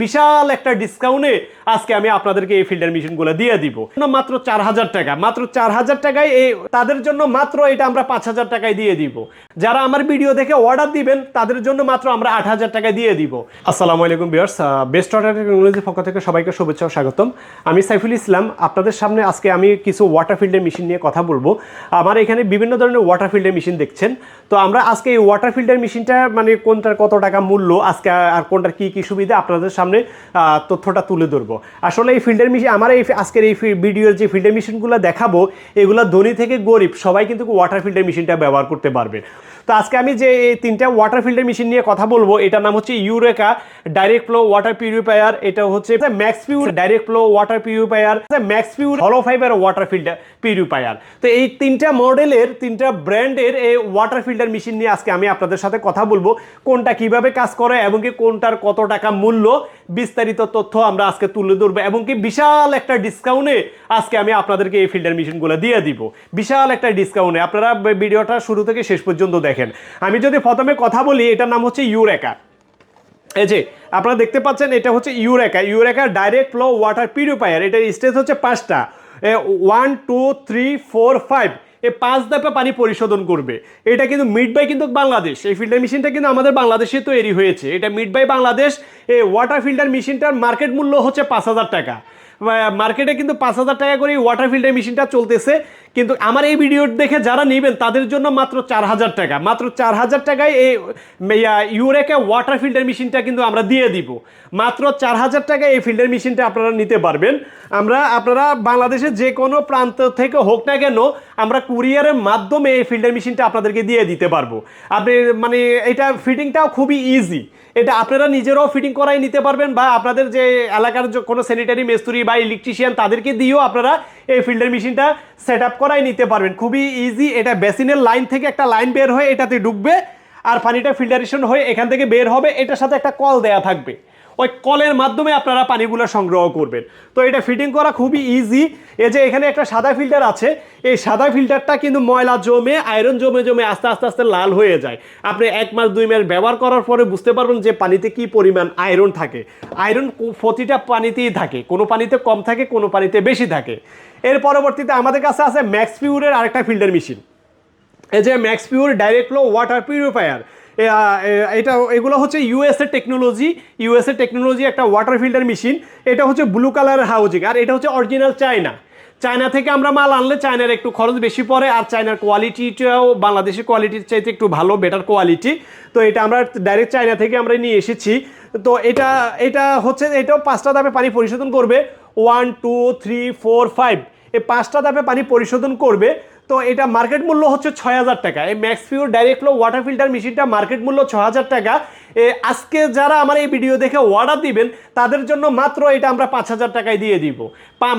বিশাল একটা ডিসকাউন্টে আজকে আমি আপনাদেরকে এই ফিল্টার মেশিনগুলো দিয়ে দিব মাত্র 4000 টাকা। মাত্র 4000 টাকায় এই তাদের জন্য মাত্র এটা আমরা 5000 টাকায় দিয়ে দিব। যারা আমার ভিডিও দেখে অর্ডার দিবেন তাদের জন্য মাত্র আমরা 8000 টাকায় দিয়ে দিব। আসসালামু আলাইকুম ভিউয়ার্স, বেস্ট অর্ডার টেকনোলজির পক্ষ থেকে সবাইকে শুভেচ্ছা ও স্বাগতম। আমি সাইফুল ইসলাম, আপনাদের সামনে আজকে আমি কিছু ওয়াটার ফিল্টার মেশিন নিয়ে কথা বলবো। আমার এখানে বিভিন্ন ধরনের ওয়াটার ফিল্টার মেশিন দেখছেন, তো আমরা আজকে এই ওয়াটার ফিল্টার মেশিনটা মানে কোনটার কত টাকা মূল্য আজকে আর কোনটার কি কি সুবিধা আপনাদের সামনে তথ্যটা তুলে ধরবো। আসলে এই ফিল্টার মেশিন আমার এই আজকের এই ভিডিওর যে ফিল্টার মেশিনগুলো দেখাবো এগুলো ধনী থেকে গরিব সবাই কিন্তু ওয়াটার ফিল্টার মেশিনটা ব্যবহার করতে পারবে। তো আজকে আমি যে এই তিনটা ওয়াটার ফিল্টার মেশিন নিয়ে কথা বলবো, এটার নাম হচ্ছে eureka direct flow water purifier, এটা হচ্ছে max pure direct flow water purifier, max pure হলো ফাইবার ওয়াটার ফিল্টার পিউরিফায়ার। তো এই তিনটা মডেলের তিনটা ব্র্যান্ডের এই ওয়াটার ফিল্টার মেশিন নিয়ে আজকে আমি আপনাদের সাথে কথা বলবো, কোনটা কিভাবে কাজ করে এবং কি কোনটার কত টাকা মূল্য, বিস্তারিত তথ্য আমরা আজকে তুলে ধরবো এবং কি বিশাল একটা ডিসকাউন্টে আজকে আমি আপনাদেরকে এই ফিল্টার মেশিনগুলো দিয়ে দিব। বিশাল একটা ডিসকাউন্টে আপনারা ভিডিওটা শুরু থেকে শেষ পর্যন্ত দেখেন। আমি যদি প্রথমে কথা বলি, এটার নাম হচ্ছে ইউরেকা। এই যে আপনারা দেখতে পাচ্ছেন এটা হচ্ছে eureka direct flow water purifier. এটার স্টেজ হচ্ছে 5টা, 1 2 3 4 5, এই 5 ধাপে পানি পরিশোধন করবে। এটা কিন্তু মিড বাই কিন্তু বাংলাদেশ, এই ফিল্টার মেশিনটা কিন্তু আমাদের বাংলাদেশে তৈরি হয়েছে। এটা মিড বাই বাংলাদেশ। এই ওয়াটার ফিল্টার মেশিনটার মার্কেট মূল্য হচ্ছে 5000 টাকা। মার্কেটে কিন্তু 5000 টাকা করে ওয়াটার ফিল্টার মেশিনটা চলতেছে, কিন্তু আমার এই ভিডিও দেখে যারা নেবেন তাদের জন্য মাত্র 4000 টাকা। মাত্র 4000 টাকায় এই ইউরেকা ওয়াটার ফিল্টার মেশিনটা কিন্তু আমরা দিয়ে দিব। মাত্র 4000 টাকায় এই ফিল্টার মেশিনটা আপনারা নিতে পারবেন। আপনারা বাংলাদেশের যে কোনো প্রান্ত থেকে হোক না কেন আমরা কুরিয়ারের মাধ্যমে এই ফিল্টার মেশিনটা আপনাদেরকে দিয়ে দিতে পারবো। আপনি মানে এটা ফিটিংটাও খুবই ইজি। এটা আপনারা নিজেরাও ফিটিং করাই নিতে পারবেন বা আপনাদের যে এলাকার কোনো স্যানিটারি মিস্ত্রি বা ইলেকট্রিশিয়ান তাদেরকে দিয়েও আপনারা এই ফিল্টার মেশিনটা সেট আপ করাই নিতে পারবেন। খুবই ইজি। এটা বেসিনের লাইন থেকে একটা লাইন বের হয়ে এটাতে ঢুকবে আর পানিটা ফিল্টারেশন হয়ে এখান থেকে বের হবে। এটার সাথে একটা কল দেয়া থাকবে, ওই কলের মাধ্যমে আপনারা পানিগুলো সংগ্রহ করবেন। তো এটা ফিটিং করা খুবই ইজি। এই যে এখানে একটা সাদা ফিল্টার আছে, এই সাদা ফিল্টারটা কিন্তু ময়লা জমে আয়রন জমে জমে আস্তে আস্তে আস্তে লাল হয়ে যায়। আপনি 1 মাস 2 মাস ব্যবহার করার পরে বুঝতে পারবেন যে পানিতে কি পরিমাণ আয়রন থাকে। আয়রন প্রতিটা পানিতেই থাকে, কোনো পানিতে কম থাকে, কোনো পানিতে বেশি থাকে। এর পরবর্তীতে আমাদের কাছে আছে ম্যাক্স পিউরের আরেকটা ফিল্টার মেশিন। এই যে max pure direct flow water purifier, এগুলো হচ্ছে ইউএসএ টেকনোলজি একটা ওয়াটার ফিল্টার মেশিন। এটা হচ্ছে ব্লু কালারের হাউজিং, আর এটা হচ্ছে অরিজিনাল চায়না থেকে আমরা মাল আনলে চায়নার একটু খরচ বেশি পড়ে, আর চায়নার কোয়ালিটিটাও বাংলাদেশের কোয়ালিটির চাইতে একটু ভালো, বেটার কোয়ালিটি। তো এটা আমরা ডাইরেক্ট চায়না থেকে আমরা নিয়ে এসেছি। তো এটা হচ্ছে এটাও 5টা ধাপে পানি পরিশোধন করবে। 1 2 3 4 5, এই 5টা ধাপে পানি পরিশোধন করবে। তো এটা মার্কেট মূল্য হচ্ছে 6000 টাকা। এই max pure direct flow water filter মেশিনটা মার্কেট মূল্য 6000 টাকা। আজকে যারা আমার এই ভিডিও দেখে অর্ডার দিবেন তাদের জন্য মাত্র এটা আমরা 5000 টাকায় দিয়ে দিব।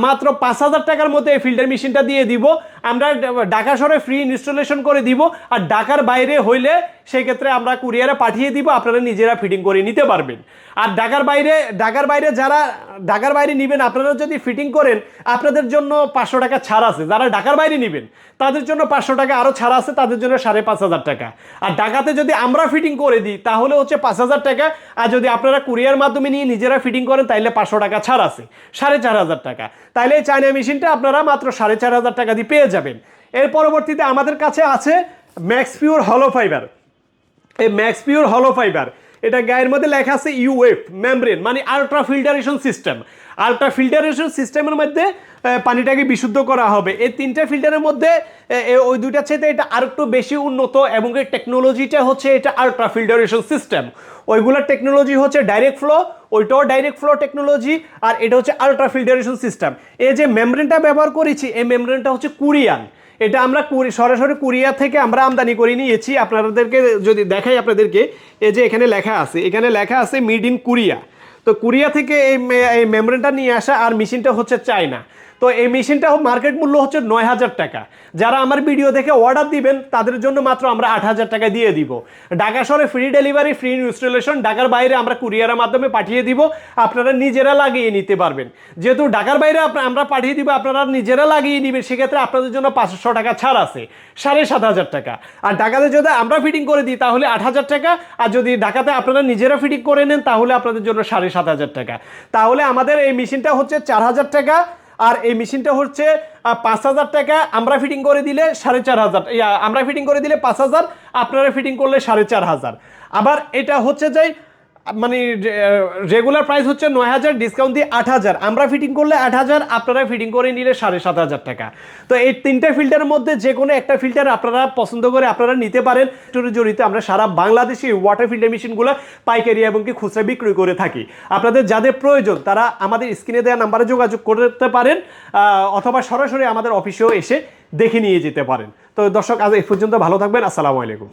মাত্র 5000 টাকার মধ্যে এই ফিল্টার মেশিনটা দিয়ে দিব। আমরা ঢাকা শহরে ফ্রি ইনস্টলেশন করে দিব, আর ঢাকার বাইরে হইলে সেই ক্ষেত্রে আমরা কুরিয়ারে পাঠিয়ে দিব, আপনারা নিজেরা ফিটিং করে নিতে পারবেন। আর ঢাকার বাইরে যারা ঢাকার বাইরে নেবেন, আপনারা যদি ফিটিং করেন আপনাদের জন্য 500 টাকা ছাড় আছে। যারা ঢাকার বাইরে নেবেন তাদের জন্য 500 টাকা আরও ছাড় আছে, তাদের জন্য 5500 টাকা। আর ঢাকাতে যদি আমরা ফিটিং করে দিই তাহলে হচ্ছে 5000 টাকা। আর যদি আপনারা কুরিয়ার মাধ্যমে নিয়ে নিজেরা ফিটিং করেন তাহলে 500 টাকা ছাড় আছে, 4500 টাকা। তাহলে এই চায়না মেশিনটা আপনারা মাত্র 4500 টাকা দিয়ে পেয়ে যাবেন। এর পরবর্তীতে আমাদের কাছে আছে ম্যাক্স পিউর হলো ফাইবার। এই ম্যাক্স পিউর হলো ফাইবার, এটা গায়ের মধ্যে লেখা আছে ইউএফ মেমব্রেন, মানে ultra filtration system. Ultra filtration সিস্টেমের মধ্যে পানিটাকে বিশুদ্ধ করা হবে। এই 3টে ফিল্টারের মধ্যে ওই 2টার চাইতে এটা আর একটু বেশি উন্নত এবং এই টেকনোলজিটা হচ্ছে এটা আল্ট্রা ফিল্টারেশন সিস্টেম। ওইগুলোর টেকনোলজি হচ্ছে ডাইরেক্ট ফ্লো, ওইটাও ডাইরেক্ট ফ্লো টেকনোলজি, আর এটা হচ্ছে আল্ট্রা ফিল্টারেশন সিস্টেম। এই যে মেমব্রেনটা ব্যবহার করেছি, এই মেমব্রেনটা হচ্ছে কোরিয়ান। এটা আমরা সরাসরি কোরিয়া থেকে আমরা আমদানি করে নিয়েছি। আপনাদেরকে যদি দেখাই আপনাদেরকে, এই যে এখানে লেখা আছে মেড ইন কোরিয়া। তো কোরিয়া থেকে এই মেমব্রেনটা নিয়ে আসা, আর মেশিনটা হচ্ছে চায়না। তো এই মেশিনটা মার্কেট মূল্য হচ্ছে 9,000 টাকা। যারা আমার ভিডিও দেখে অর্ডার দিবেন তাদের জন্য মাত্র আমরা 8,000 টাকা দিয়ে দিব। ঢাকা শহরে ফ্রি ডেলিভারি, ফ্রি ইনস্টলেশন, ঢাকার বাইরে আমরা কুরিয়ারের মাধ্যমে পাঠিয়ে দিব, আপনারা নিজেরা লাগিয়ে নিতে পারবেন। যেহেতু ঢাকার বাইরে আমরা পাঠিয়ে দিব, আপনারা নিজেরা লাগিয়ে নেবেন, সেক্ষেত্রে আপনাদের জন্য 500 টাকা ছাড় আছে, 7,500 টাকা। আর ঢাকাতে যদি আমরা ফিটিং করে দিই তাহলে 8,000 টাকা, আর যদি ঢাকাতে আপনারা নিজেরা ফিটিং করে নেন তাহলে আপনাদের জন্য 7,500 টাকা। তাহলে আমাদের এই মেশিনটা হচ্ছে 4,000 টাকা, আর এই মেশিনটা হচ্ছে 5,000 টাকা। আমরা ফিটিং করে দিলে 4,500, আমরা ফিটিং করে দিলে 5,000, আপনারা ফিটিং করলে 4,500। আবার এটা হচ্ছে যে মানে রেগুলার প্রাইস হচ্ছে 9,000, ডিসকাউন্ট দিয়ে 8,000, আমরা ফিটিং করলে 8,000, আপনারা ফিটিং করে নিলে 7,500 টাকা। তো এই তিনটা ফিল্টারের মধ্যে যে কোনো একটা ফিল্টার আপনারা পছন্দ করে আপনারা নিতে পারেন। জড়িত আমরা সারা বাংলাদেশে ওয়াটার ফিল্টার মেশিনগুলো পাইকারি এবং কি খুচরা বিক্রি করে থাকি। আপনাদের যাদের প্রয়োজন তারা আমাদের স্ক্রিনে দেওয়া নাম্বারে যোগাযোগ করতে পারেন, অথবা সরাসরি আমাদের অফিসেও এসে দেখে নিয়ে যেতে পারেন। তো দর্শক, আজ এই পর্যন্ত, ভালো থাকবেন, আসসালামু আলাইকুম।